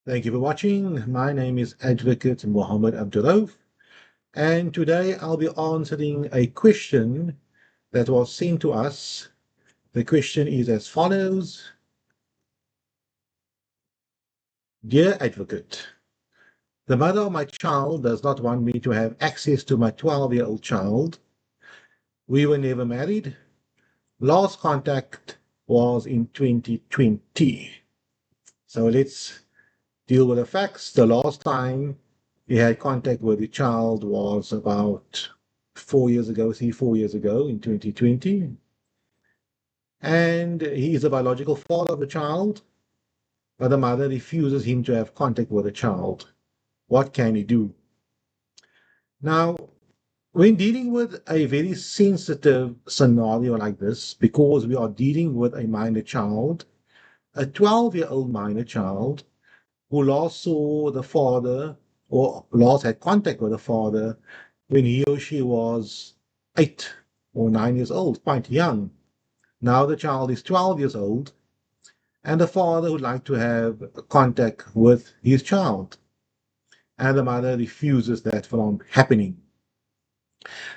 Thank you for watching. My name is Advocate Mohammed Abduroaf, and today I'll be answering a question that was sent to us. The question is as follows. Dear Advocate, the mother of my child does not want me to have access to my 12-year-old child. We were never married. Last contact was in 2020. So let's deal with the facts. The last time he had contact with the child was about 4 years ago, 4 years ago in 2020. And he is the biological father of the child, but the mother refuses him to have contact with the child. What can he do? Now, when dealing with a very sensitive scenario like this, because we are dealing with a minor child, a 12-year-old minor child, who last saw the father or last had contact with the father when he or she was 8 or 9 years old, quite young. Now the child is 12 years old, and the father would like to have contact with his child, and the mother refuses that from happening.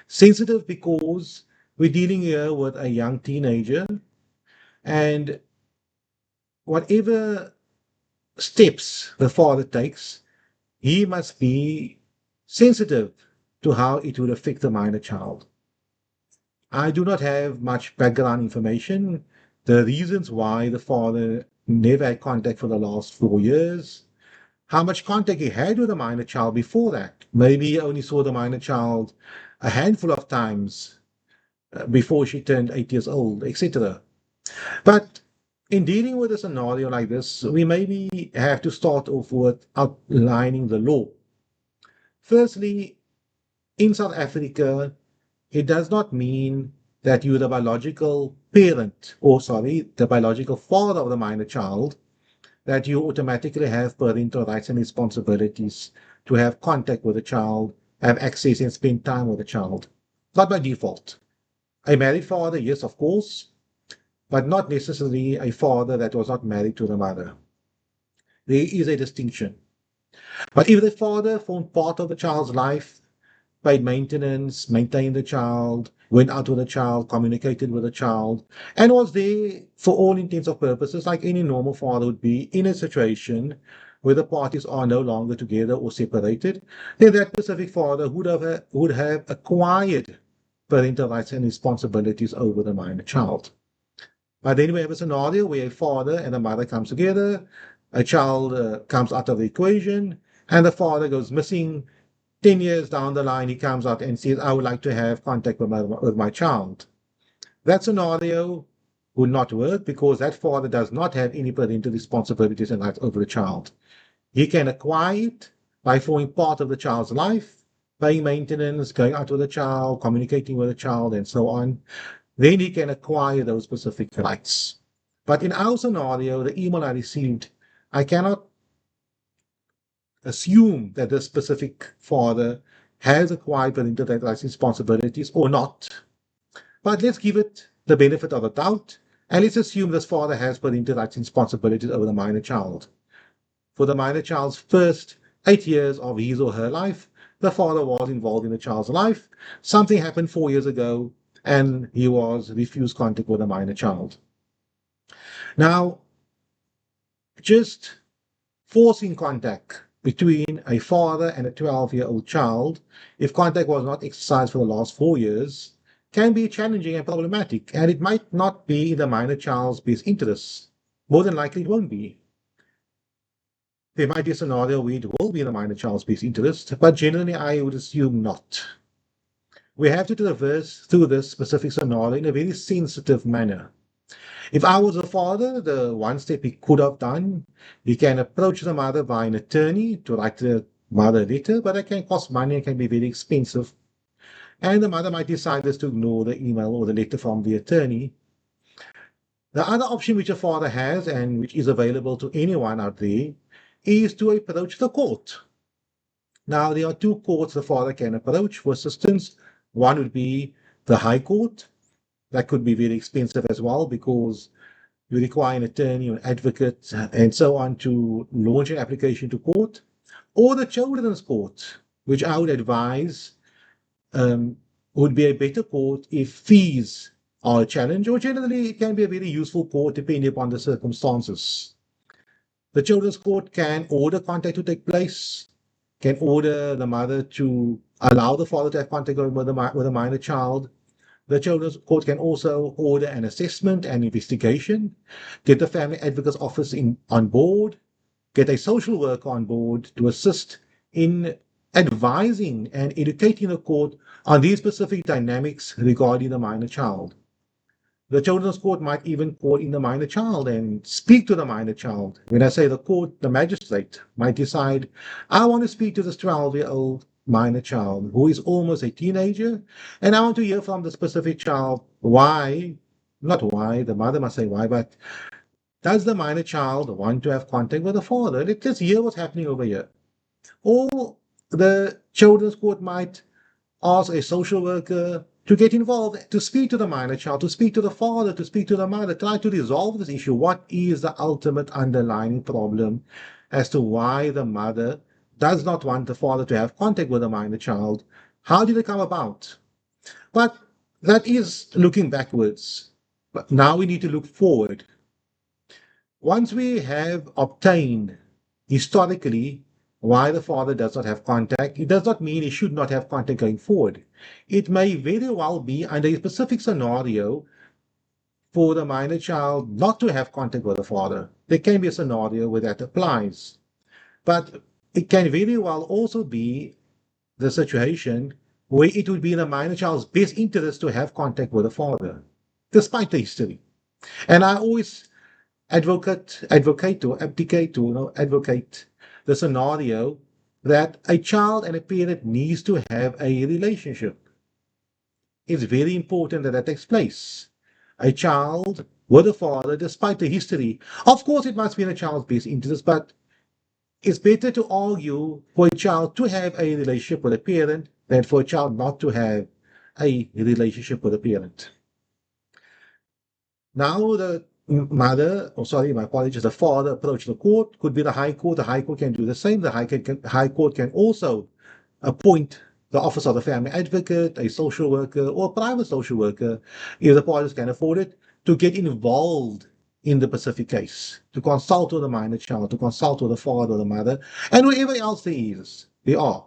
Sensitive because we're dealing here with a young teenager, and whatever steps the father takes, he must be sensitive to how it would affect the minor child. I do not have much background information, the reasons why the father never had contact for the last 4 years, how much contact he had with the minor child before that. Maybe he only saw the minor child a handful of times before she turned 8 years old, etc. But in dealing with a scenario like this, we maybe have to start off with outlining the law. Firstly, in South Africa, it does not mean that you're the biological parent, or sorry, the biological father of the minor child, that you automatically have parental rights and responsibilities to have contact with the child, have access and spend time with the child. Not by default. A married father, yes, of course, but not necessarily a father that was not married to the mother. There is a distinction. But if the father formed part of the child's life, paid maintenance, maintained the child, went out with the child, communicated with the child, and was there for all intents and purposes, like any normal father would be in a situation where the parties are no longer together or separated, then that specific father would have acquired parental rights and responsibilities over the minor child. But then we have a scenario where a father and a mother comes together, a child comes out of the equation, and the father goes missing. 10 years down the line, he comes out and says, I would like to have contact with my child. That scenario would not work because that father does not have any parental responsibilities and rights over the child. He can acquire it by forming part of the child's life, paying maintenance, going out with the child, communicating with the child, and so on. Then he can acquire those specific rights. But in our scenario, the email I received, I cannot assume that this specific father has acquired parental rights responsibilities or not. But let's give it the benefit of the doubt, and let's assume this father has parental rights responsibilities over the minor child. For the minor child's first 8 years of his or her life, the father was involved in the child's life. Something happened 4 years ago, and he was refused contact with the minor child. Now, just forcing contact between a father and a 12-year-old child, if contact was not exercised for the last 4 years, can be challenging and problematic, and it might not be in the minor child's best interests. More than likely, it won't be. There might be a scenario where it will be in the minor child's best interest, but generally, I would assume not. We have to traverse through this specific scenario in a very sensitive manner. If I was a father, the one step he could have done, he can approach the mother by an attorney to write the mother a letter, but that can cost money and can be very expensive. And the mother might decide just to ignore the email or the letter from the attorney. The other option which a father has and which is available to anyone out there is to approach the court. Now, there are two courts the father can approach for assistance. One would be the High Court. That could be very expensive as well because you require an attorney or an advocate and so on to launch an application to court, or the children's court, which I would advise would be a better court if fees are a challenge, or generally it can be a very useful court depending upon the circumstances. The children's court can order contact to take place, can order the mother to allow the father to have contact with a minor child. The children's court can also order an assessment and investigation, get the family advocate's office on board, get a social worker on board to assist in advising and educating the court on these specific dynamics regarding the minor child. The children's court might even call in the minor child and speak to the minor child. When I say the court, the magistrate might decide, I want to speak to this 12-year-old minor child who is almost a teenager, and I want to hear from the specific child why, not why, the mother must say why, but does the minor child want to have contact with the father? Let's hear what's happening over here. Or the children's court might ask a social worker to get involved, to speak to the minor child, to speak to the father, to speak to the mother, try to resolve this issue. What is the ultimate underlying problem as to why the mother does not want the father to have contact with the minor child? How did it come about? But that is looking backwards. But now we need to look forward. Once we have obtained historically why the father does not have contact, it does not mean he should not have contact going forward. It may very well be under a specific scenario for the minor child not to have contact with the father. There can be a scenario where that applies. But it can very well also be the situation where it would be in the minor child's best interest to have contact with the father, despite the history. And I always advocate the scenario that a child and a parent needs to have a relationship. It's very important that that takes place. A child with a father, despite the history. Of course, it must be in a child's best interest, but it's better to argue for a child to have a relationship with a parent than for a child not to have a relationship with a parent. Now the the father approach the court, could be the High Court. The High Court can do the same. The High Court can also appoint the Office of the Family Advocate, a social worker, or a private social worker, if the parties can afford it, to get involved in the specific case, to consult with the minor child, to consult with the father or the mother, and whoever else there are.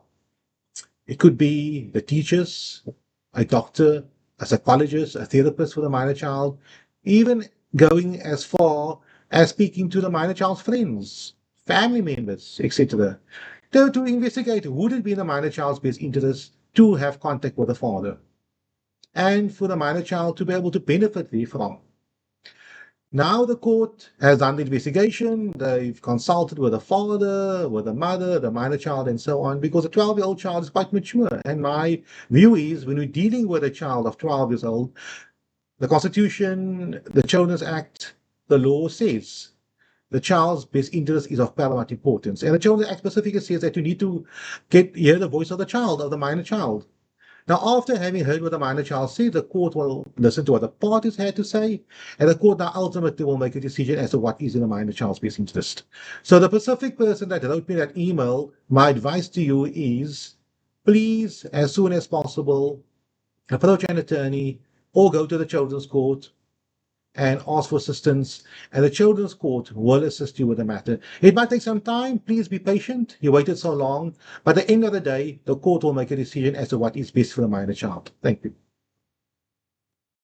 It could be the teachers, a doctor, a psychologist, a therapist for the minor child, even going as far as speaking to the minor child's friends, family members, etc., to investigate would it be in the minor child's best interest to have contact with the father, and for the minor child to be able to benefit therefrom. Now the court has done the investigation, they've consulted with the father, with the mother, the minor child, and so on, because a 12-year-old child is quite mature. And my view is, when we're dealing with a child of 12 years old, the Constitution, the Children's Act, the law says the child's best interest is of paramount importance. And the Children's Act specifically says that you need to hear the voice of the child, of the minor child. Now, after having heard what the minor child said, the court will listen to what the parties had to say, and the court now ultimately will make a decision as to what is in the minor child's best interest. So the specific person that wrote me that email, my advice to you is, please, as soon as possible, approach an attorney, or go to the children's court and ask for assistance, and the children's court will assist you with the matter. It might take some time. Please be patient. You waited so long. But at the end of the day, the court will make a decision as to what is best for the minor child. Thank you.